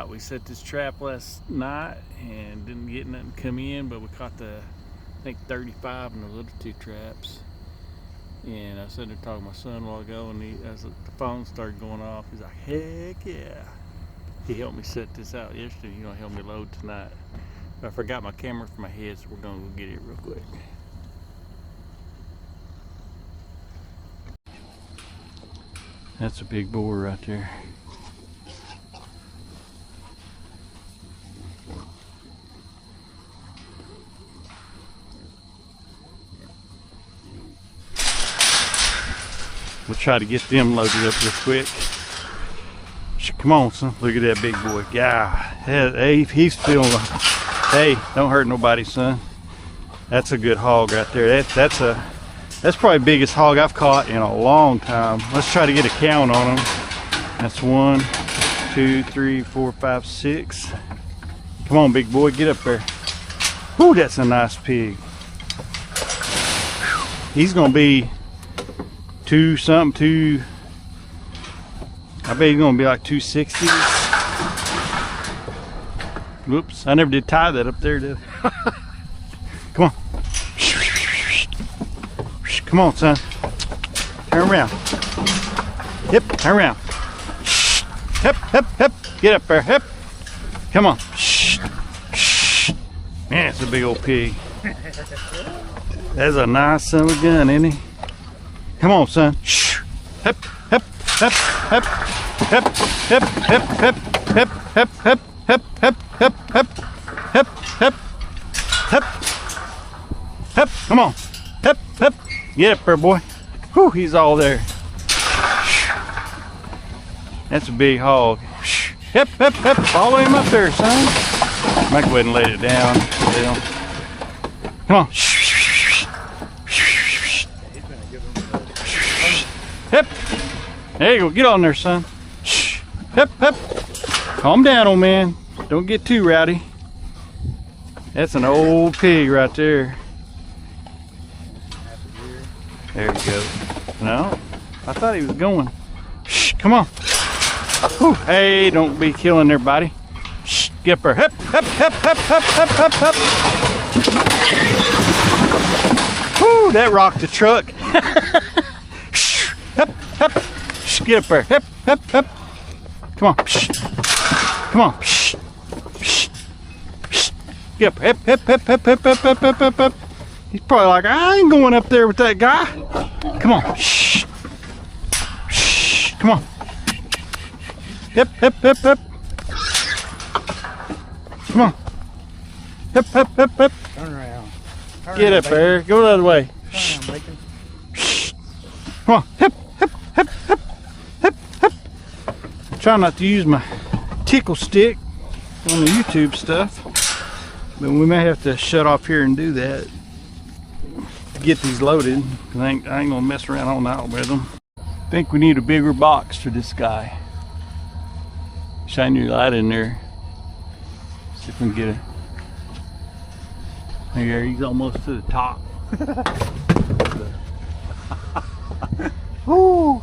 We set this trap last night and didn't get nothing come in, but we caught the, I think 35 in the little two traps. And I was sitting there talking to my son a while ago, and as the phone started going off, he's like, heck yeah. He helped me set this out yesterday. He's gonna help me load tonight. But I forgot my camera for my head, so we're gonna go get it real quick. That's a big boar right there. We'll try to get them loaded up real quick. Come on, son. Look at that big boy. Yeah, hey, he's feeling. Hey, don't hurt nobody, son. That's a good hog right there. That's probably the biggest hog I've caught in a long time. Let's try to get a count on them. That's 1, 2, 3, 4, 5, 6. Come on, big boy, get up there. Whoo, that's a nice pig. He's gonna be I bet he's gonna be like 260. Whoops, I never did tie that up there, did I? Come on. Come on, son. Turn around. Hip, turn around. Hip, hip, hip. Get up there, hip. Come on. Man, it's a big old pig. That's a nice son of a gun, isn't he? Come on, son. Hip, hip, hip, hip, hip, hip, hip, hip, hip, hip, hip, hip, hip, hip, hip, hip, hip, hip, hip. Come on. Hip, hip. Get up there, boy. Whew, he's all there. That's a big hog. Hip, hip, hip. Follow him up there, son. Might go ahead and let it down. Come on. Hip. There you go. Get on there, son. Hip, hip. Calm down, old man. Don't get too rowdy. That's an old pig right there. There you go. No, I thought he was going. Shh, come on. Whew. Hey, don't be killing everybody. Shh, get up there. Hip, hip, hip, hip, hip, hip, hip, hip. Whew, that rocked the truck. Hip, hip. Shh, get up there. Hip, hip, hip. Come on. Shh. Come on. Shh. Shh. Shh. Get up. Hip, hip, hip, hip, hip, hip, hip, hip, hip, hip. He's probably like, I ain't going up there with that guy. Come on. Shh. Shh. Come on. Hip, hip, hip, hip. Come on. Hip, hip, hip, hip. Turn around. Get up there. Go the other way. Turn around, Shh. Come on. Hip, hip, hip, hip, hip, hip. Try not to use my tickle stick on the YouTube stuff. But we may have to shut off here and do that to get these loaded. I ain't gonna mess around all night with them. I think we need a bigger box for this guy. Shine your light in there. See if we can get it. There, he's almost to the top. Woo!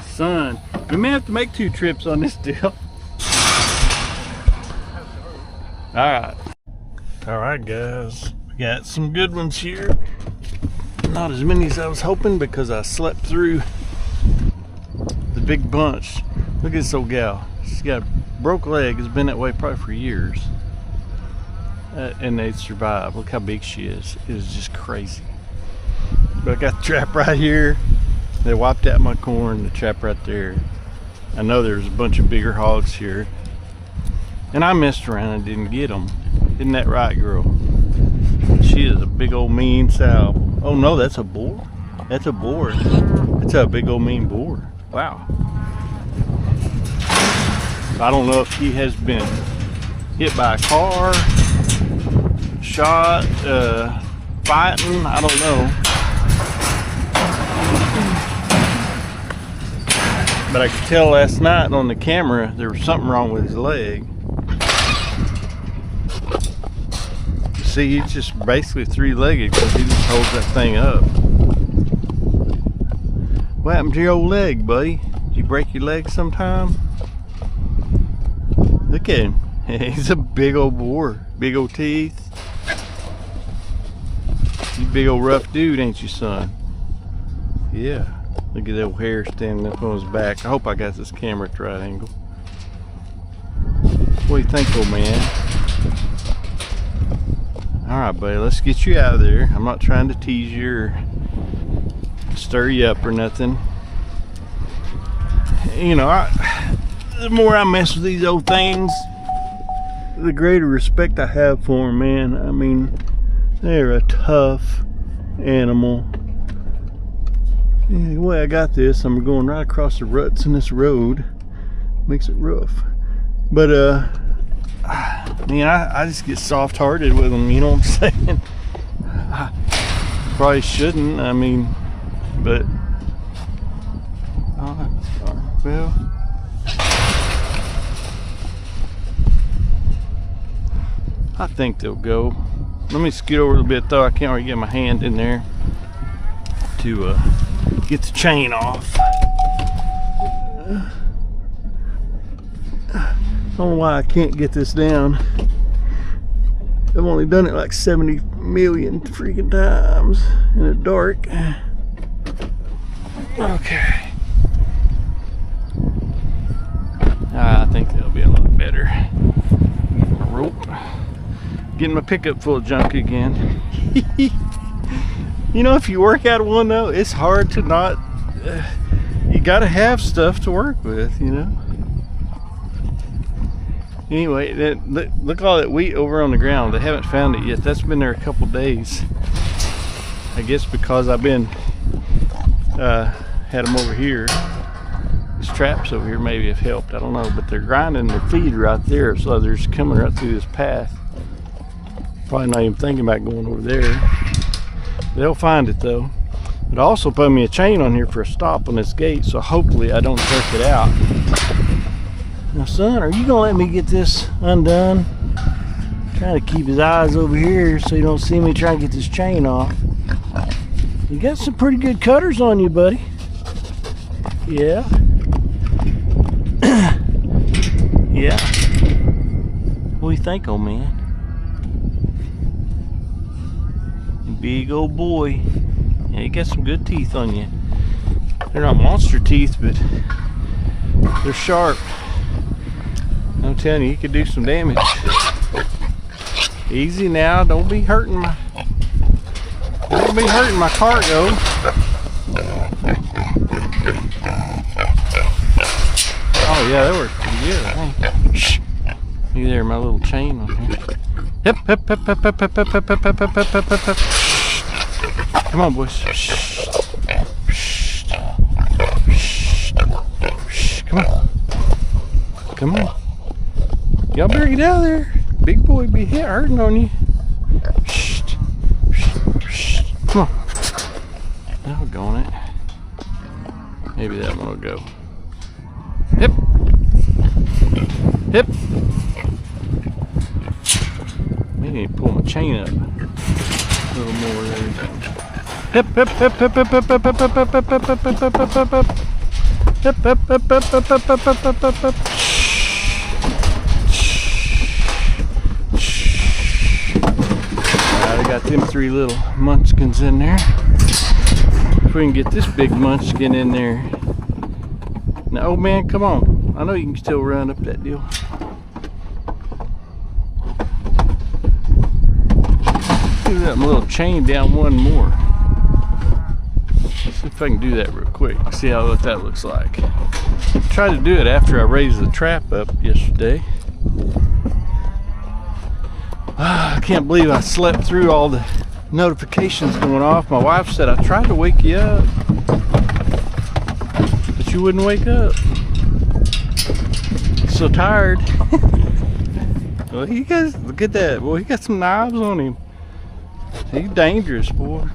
Son, we may have to make 2 trips on this deal. Alright guys, we got some good ones here. Not as many as I was hoping because I slept through the big bunch. Look at this old gal. She's got a broke leg, has been that way probably for years. And they survived. Look how big she is. It is just crazy. But I got the trap right here. They wiped out my corn, the trap right there. I know there's a bunch of bigger hogs here. And I messed around and didn't get them. Isn't that right, girl? She is a big old mean sow. Oh no, that's a boar. That's a boar. That's a big old mean boar. Wow. I don't know if he has been hit by a car, shot, fighting, I don't know. But I could tell last night on the camera there was something wrong with his leg. See, he's just basically 3-legged because he just holds that thing up. What happened to your old leg, buddy? Did you break your leg sometime? Look at him. He's a big old boar. Big old teeth. You big old rough dude, ain't you, son? Yeah. Look at that old hair standing up on his back. I hope I got this camera at the right angle. What do you think, old man? Alright, buddy, let's get you out of there. I'm not trying to tease you or stir you up or nothing. You know, the more I mess with these old things, the greater respect I have for them, man. I mean, they're a tough animal. Anyway, I got this. I'm going right across the ruts in this road. Makes it rough. But, man, I just get soft-hearted with them, you know what I'm saying? I probably shouldn't, I mean, but, well, I think they'll go. Let me scoot over a little bit, though. I can't really get my hand in there to get the chain off. I don't know why I can't get this down. I've only done it like 70 million freaking times in the dark. Okay. I think that'll be a lot better. A rope. Getting my pickup full of junk again. You know, if you work out of one though, it's hard to not, you gotta have stuff to work with, you know. Anyway, look all that wheat over on the ground. They haven't found it yet. That's been there a couple days. I guess because I've been, had them over here. These traps over here maybe have helped, I don't know. But they're grinding their feed right there, so they're just coming right through this path. Probably not even thinking about going over there. They'll find it though. But I also put me a chain on here for a stop on this gate, so hopefully I don't jerk it out. Now, son, are you gonna let me get this undone? I'm trying to keep his eyes over here so you don't see me trying to get this chain off. You got some pretty good cutters on you, buddy. Yeah. Yeah. What do you think, old man? Big old boy. Yeah, you got some good teeth on you. They're not monster teeth, but they're sharp. I'm telling you, you could do some damage. Easy now, don't be hurting my cargo. Oh yeah, that worked pretty good, I think. Shh. Look there, my little chain on here. Hip, hip, hip, hip, hip, hip, hip, hip, hip, hip, hip, hip, hip, hip. Come on, boys. Shh. Shh. Shh. Come on. Come on. Y'all better get out of there. Big boy be hurting on you. Shh. Shh. Come on. Doggone it. Maybe that one will go. Hip. Hip. Maybe I need to pull my chain up a little more there. Hip, hip, hip, hip, hip, hip, hip, hip, hip, hip, hip, hip, hip, hip, hip, hip, hip, hip. Hip, hip, hip, hip, hip, hip, hip, hip, hip, hip. Alright, I got them 3 little munchkins in there. If we can get this big munchkin in there. Now, old man, come on. I know you can still run up that deal. Do that little chain down one more. Let's see if I can do that real quick. See what that looks like. I tried to do it after I raised the trap up yesterday. I can't believe I slept through all the notifications going off. My wife said I tried to wake you up, but you wouldn't wake up. So tired. Well, you guys, look at that. Boy, he got some knives on him. He's dangerous, boy.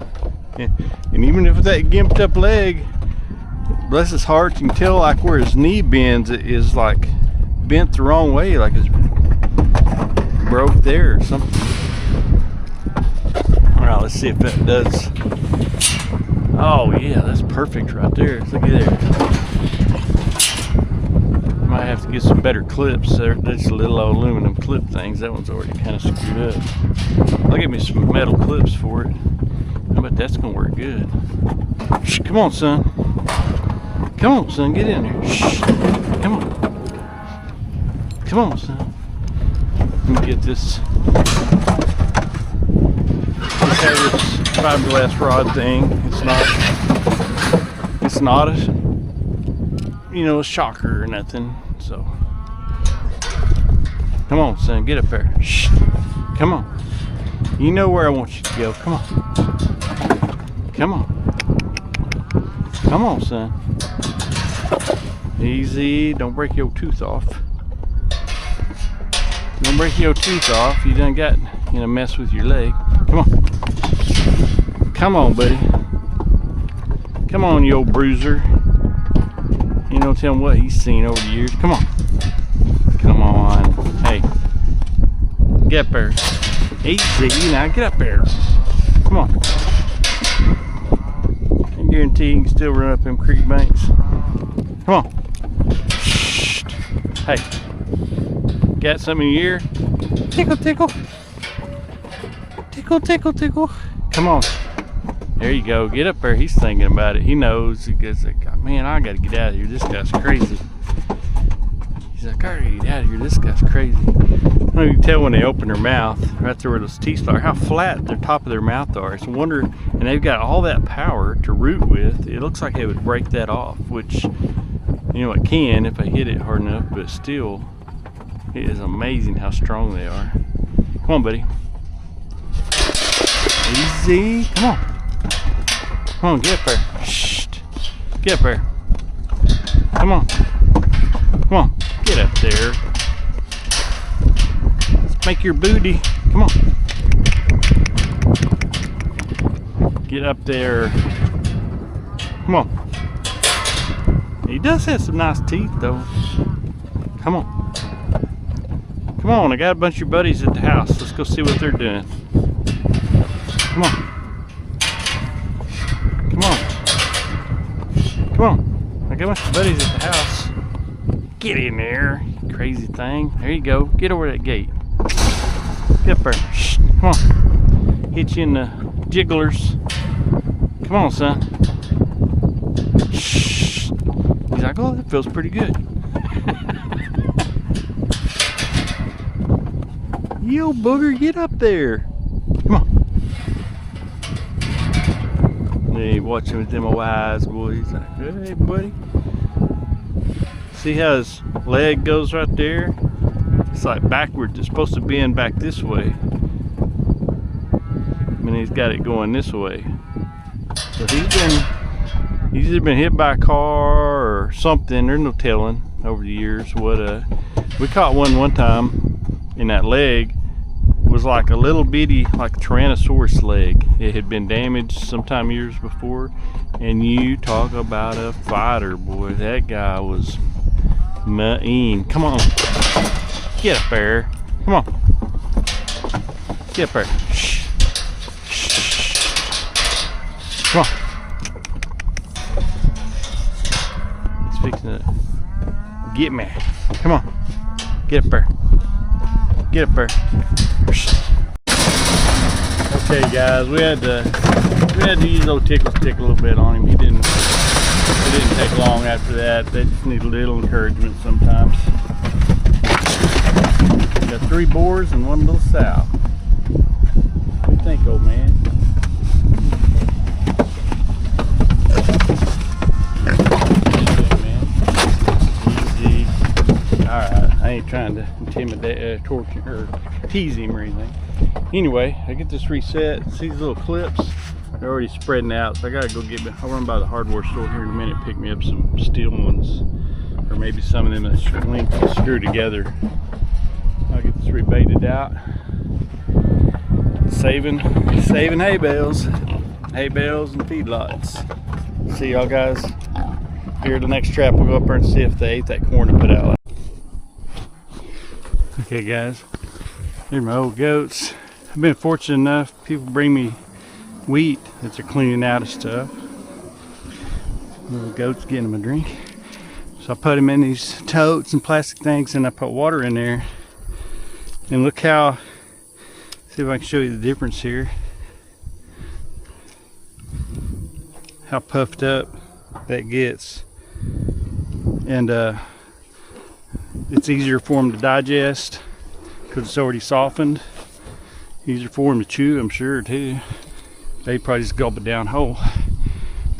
And even if with that gimped up leg, bless his heart, you can tell like where his knee bends, it is like bent the wrong way, like it's broke there or something. Alright, let's see if that does. Oh yeah, that's perfect right there. Look at there. Might have to get some better clips. There's little aluminum clip things. That one's already kind of screwed up. I'll get me some metal clips for it. I bet that's gonna work good. Shh, come on, son. Come on, son, get in there. Shh. Come on. Come on, son. Let me get this. Let's have this fiberglass rod thing. It's not a, you know, a shocker or nothing. So, come on, son, get up there. Shh. Come on. You know where I want you to go. Come on. Come on. Come on, son. Easy. Don't break your tooth off. Don't break your tooth off. You done got in a mess with your leg. Come on. Come on, buddy. Come on, you old bruiser. You know, tell him what he's seen over the years. Come on. Come on. Hey. Get up there. Easy. Now get up there. Come on. I guarantee you can still run up them creek banks. Come on. Shh. Hey. Got something in your ear? Tickle, tickle. Tickle, tickle, tickle. Come on. There you go. Get up there. He's thinking about it. He knows. He goes like, man, I gotta get out of here. This guy's crazy. He's like, I gotta get out of here. This guy's crazy. I know you can tell when they open their mouth, right there where those teeth are, how flat the top of their mouth are. It's a wonder, and they've got all that power to root with. It looks like it would break that off, which, you know, it can if I hit it hard enough, but still, it is amazing how strong they are. Come on, buddy. Easy. Come on. Come on, get up there. Shh. Get up there. Come on. Come on. Get up there. Let's make your booty. Come on. Get up there. Come on. He does have some nice teeth, though. Come on. Come on. I got a bunch of your buddies at the house. Let's go see what they're doing. Come on. Come on. Come on. I got a bunch of buddies at the house. Get in there, you crazy thing. There you go. Get over that gate. Get up there. Shh. Come on. Hit you in the jigglers. Come on, son. Shh. He's like, oh, that feels pretty good. Yo, booger, get up there. Come on. Hey, watching with them eyes, boy. He's like, hey, buddy. See how his leg goes right there? It's like backwards. It's supposed to bend back this way. And he's got it going this way. So he's either been hit by a car or something. There's no telling over the years what we caught one time in that leg. was like a little bitty, like a Tyrannosaurus leg. It had been damaged sometime years before, and you talk about a fighter, boy. That guy was mean. Come on, get up there. Come on, get up there. Shh. Shh. Come on. He's fixing to get me. Come on, get up there. Get up there. Okay, guys, we had to use old Tickle Stick a little bit on him. It didn't take long after that. They just need a little encouragement sometimes. Got 3 boars and 1 little sow. What do you think, old man? Easy. Alright, I ain't trying to intimidate, torture, or tease him or anything. Anyway, I get this reset. See these little clips? They're already spreading out, so I gotta go get me. I'll run by the hardware store here in a minute, pick me up some steel ones, or maybe some of them that Reolink screw together. I'll get this rebaited out. Saving hay bales and feedlots. See y'all guys here at the next trap. We'll go up there and see if they ate that corn I put out. Okay, guys, here's my old goats. I've been fortunate enough, people bring me wheat that they're cleaning out of stuff. Little goats getting them a drink. So I put them in these totes and plastic things, and I put water in there. And look how, see if I can show you the difference here. How puffed up that gets. And it's easier for them to digest because it's already softened. Easier for them to chew, I'm sure, too. They probably just gulp it down whole.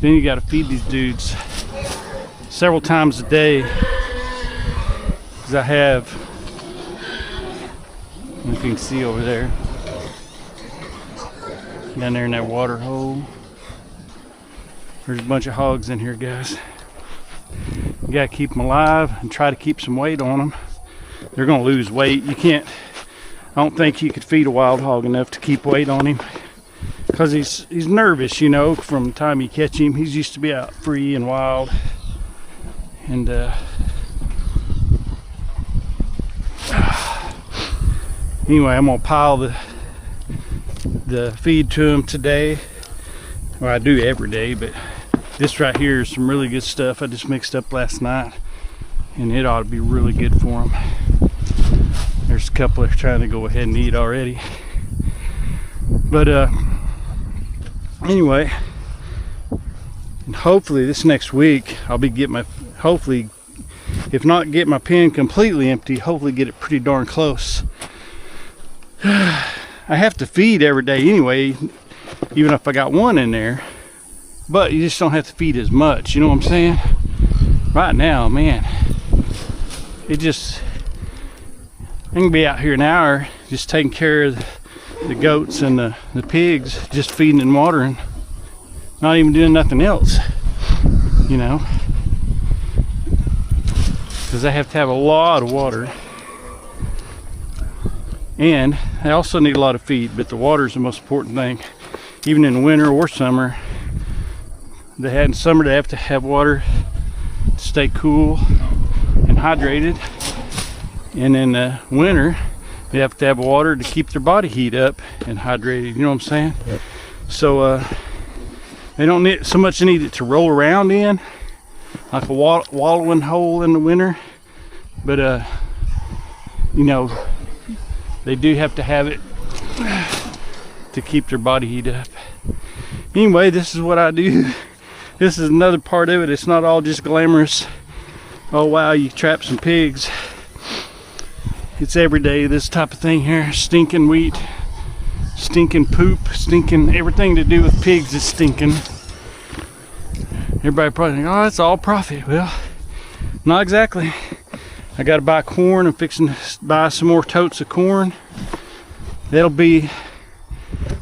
Then you got to feed these dudes several times a day, because I have, I don't know if you can see over there, down there in that water hole, there's a bunch of hogs in here, guys. You got to keep them alive and try to keep some weight on them. They're going to lose weight. You can't, I don't think you could feed a wild hog enough to keep weight on him, because he's nervous, you know, from the time you catch him. He's used to be out free and wild. And anyway, I'm gonna pile the feed to him today. Well, I do every day, but this right here is some really good stuff I just mixed up last night, and it ought to be really good for them. There's a couple that are trying to go ahead and eat already. But anyway, and hopefully this next week I'll be getting my, hopefully, if not get my pen completely empty, hopefully get it pretty darn close. I have to feed every day anyway, even if I got one in there, but you just don't have to feed as much, you know what I'm saying? Right now, man, it just, I can be out here an hour just taking care of the goats and the pigs, just feeding and watering, not even doing nothing else, you know, because I have to have a lot of water, and I also need a lot of feed, but the water is the most important thing. Even in winter or summer, in summer they have to have water to stay cool and hydrated, and in the winter they have to have water to keep their body heat up and hydrated, you know what I'm saying? Yeah. So they don't need so much, need it to roll around in like a wallowing hole in the winter, but you know, they do have to have it to keep their body heat up. Anyway, this is what I do. This is another part of it. It's not all just glamorous. Oh wow, you trap some pigs. It's every day, this type of thing here. Stinking wheat, stinking poop, stinking everything to do with pigs is stinking. Everybody probably think, oh, that's all profit. Well, not exactly. I gotta buy corn. I'm fixing to buy some more totes of corn. That'll be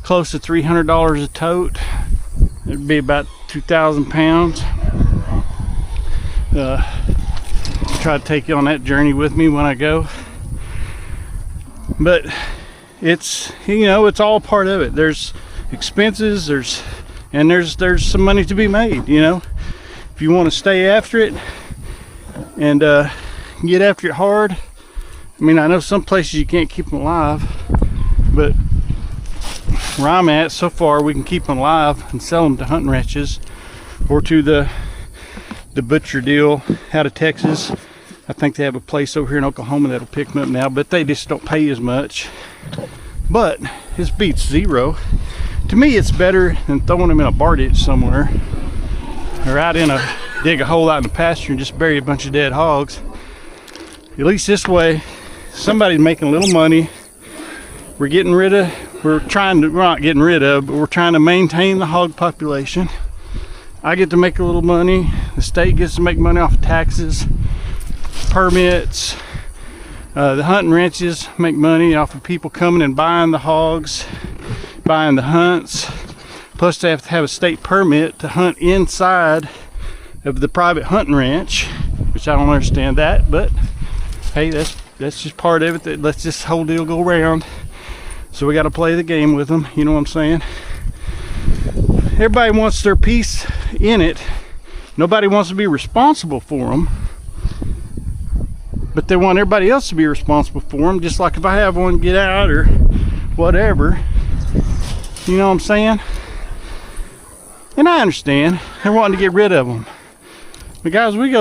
close to $300 a tote. It'd be about 2,000 pounds. Try to take you on that journey with me when I go. But it's, you know, it's all part of it. There's expenses, there's some money to be made, you know. If you want to stay after it and get after it hard. I mean, I know some places you can't keep them alive, but where I'm at so far, we can keep them alive and sell them to hunting ranches or to the butcher deal out of Texas. I think they have a place over here in Oklahoma that'll pick them up now, but they just don't pay as much. But this beats zero. To me, it's better than throwing them in a bar ditch somewhere, or out in dig a hole out in the pasture and just bury a bunch of dead hogs. At least this way, somebody's making a little money. We're not getting rid of, but we're trying to maintain the hog population. I get to make a little money. The state gets to make money off of taxes, permits. The hunting ranches make money off of people coming and buying the hogs, buying the hunts. Plus they have to have a state permit to hunt inside of the private hunting ranch, which I don't understand that, but hey, that's just part of it. That lets this whole deal go around. So we got to play the game with them, you know what I'm saying? Everybody wants their piece in it. Nobody wants to be responsible for them, but they want everybody else to be responsible for them. Just like if I have one get out or whatever, you know what I'm saying? And I understand they're wanting to get rid of them, but guys, we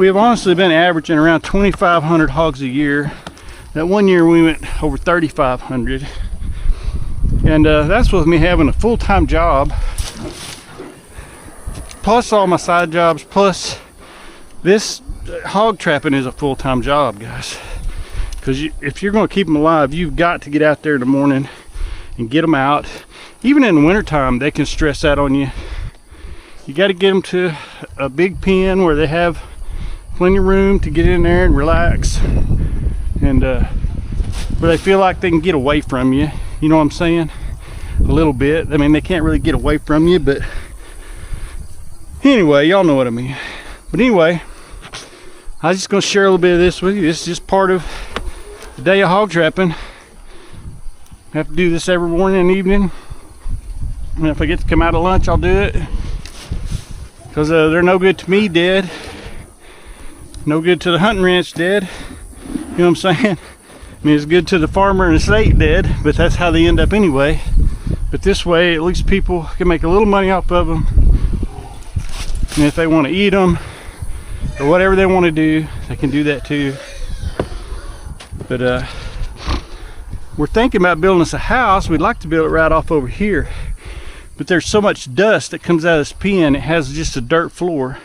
have honestly been averaging around 2,500 hogs a year. That one year we went over 3,500, and that's with me having a full-time job, plus all my side jobs, plus this hog trapping is a full-time job, guys. Because if you're going to keep them alive, you've got to get out there in the morning and get them out. Even in the wintertime, they can stress that on you. You got to get them to a big pen where they have plenty of room to get in there and relax, and where they feel like they can get away from you, you know what I'm saying? A little bit. I mean, they can't really get away from you, but anyway, y'all know what I mean. But anyway, I was just gonna share a little bit of this with you. This is just part of the day of hog trapping. I have to do this every morning and evening, and if I get to come out of lunch, I'll do it, because they're no good to me dead, no good to the hunting ranch dead. You know what I'm saying? I mean, it's good to the farmer and the state dead, but that's how they end up anyway. But this way, at least people can make a little money off of them. And if they want to eat them, or whatever they want to do, they can do that too. But we're thinking about building us a house. We'd like to build it right off over here. But there's so much dust that comes out of this pen, it has just a dirt floor.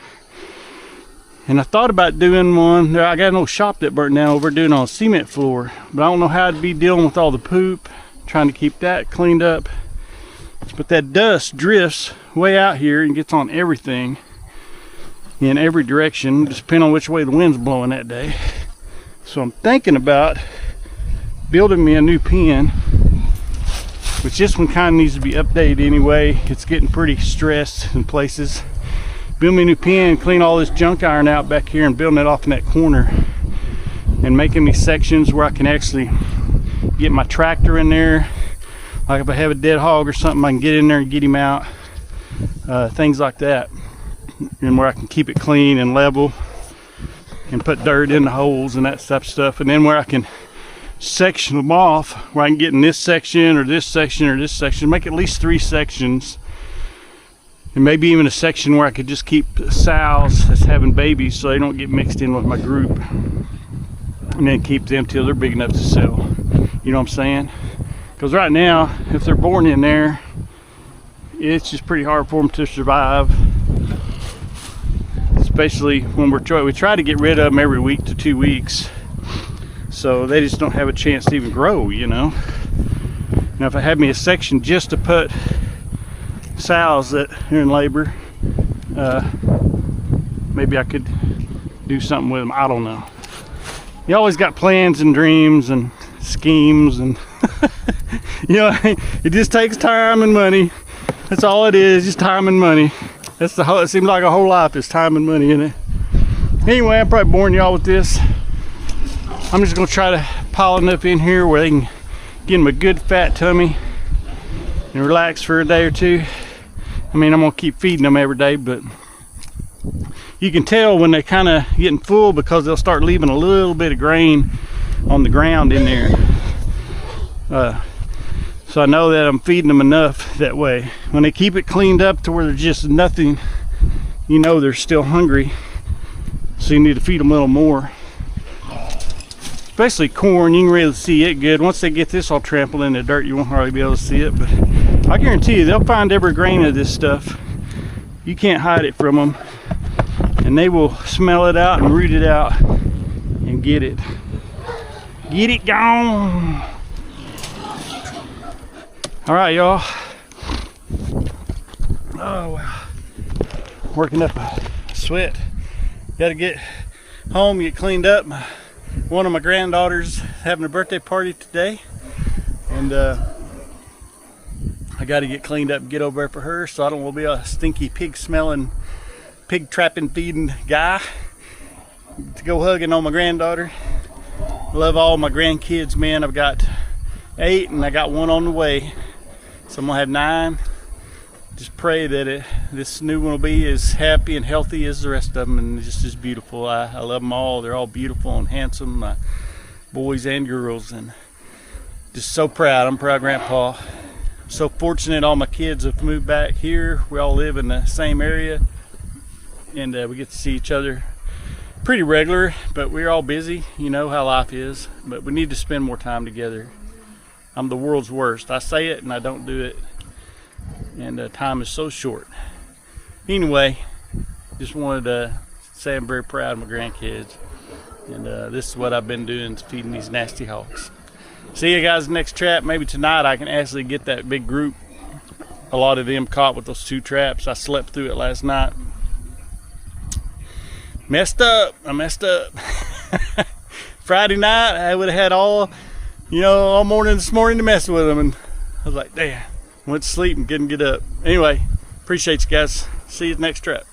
And I thought about doing one. I got an old shop that burnt down over doing on a cement floor, but I don't know how to be dealing with all the poop, trying to keep that cleaned up. But that dust drifts way out here and gets on everything in every direction, just depending on which way the wind's blowing that day. So I'm thinking about building me a new pen, which this one kind of needs to be updated anyway. It's getting pretty stressed in places. Build me a new pen, clean all this junk iron out back here and building it off in that corner, and making me sections where I can actually get my tractor in there. Like if I have a dead hog or something, I can get in there and get him out. Things like that. And where I can keep it clean and level and put dirt in the holes and that type of stuff. And then where I can section them off, where I can get in this section or this section or this section, make at least 3 sections. And maybe even a section where I could just keep sows that's having babies so they don't get mixed in with my group, and then keep them till they're big enough to sell. You know what I'm saying? Because right now, if they're born in there, it's just pretty hard for them to survive. Especially when we try to get rid of them every week to 2 weeks, so they just don't have a chance to even grow, you know. Now if I had me a section just to put sows that are in labor, maybe I could do something with them. I don't know. You always got plans and dreams and schemes, and you know, it just takes time and money. That's all it is, just time and money. That's the whole, it seems like a whole life is time and money in it. Anyway, I'm probably boring y'all with this. I'm just gonna try to piling up in here where they can get them a good fat tummy and relax for a day or two. I mean, I'm gonna keep feeding them every day, but you can tell when they're kind of getting full because they'll start leaving a little bit of grain on the ground in there. So I know that I'm feeding them enough that way. When they keep it cleaned up to where there's just nothing, you know they're still hungry. So you need to feed them a little more. Especially corn, you can really see it good. Once they get this all trampled in the dirt, you won't hardly be able to see it. But I guarantee you, they'll find every grain of this stuff. You can't hide it from them. And they will smell it out and root it out and get it. Get it gone. All right, y'all. Oh, wow. Working up a sweat. Got to get home, get cleaned up. One of my granddaughters having a birthday party today, and I got to get cleaned up and get over there for her, so I don't want to be a stinky pig smelling, pig trapping feeding guy to go hugging on my granddaughter. I love all my grandkids, man. I've got 8 and I got 1 on the way, so I'm gonna have 9. Just pray that this new one will be as happy and healthy as the rest of them, and just as beautiful. I love them all. They're all beautiful and handsome, boys and girls, and just so proud. I'm proud grandpa. I'm so fortunate all my kids have moved back here. We all live in the same area, and we get to see each other pretty regular, but we're all busy. You know how life is, but we need to spend more time together. I'm the world's worst. I say it and I don't do it, and time is so short. Anyway, just wanted to say I'm very proud of my grandkids, and this is what I've been doing, feeding these nasty hogs. See you guys next trap. Maybe tonight I can actually get that big group, a lot of them caught with those 2 traps. I slept through it last night. Messed up. I messed up. Friday night I would have had all morning this morning to mess with them, and I was like, damn, went to sleep and couldn't get up. Anyway, appreciate you guys. See you next trap.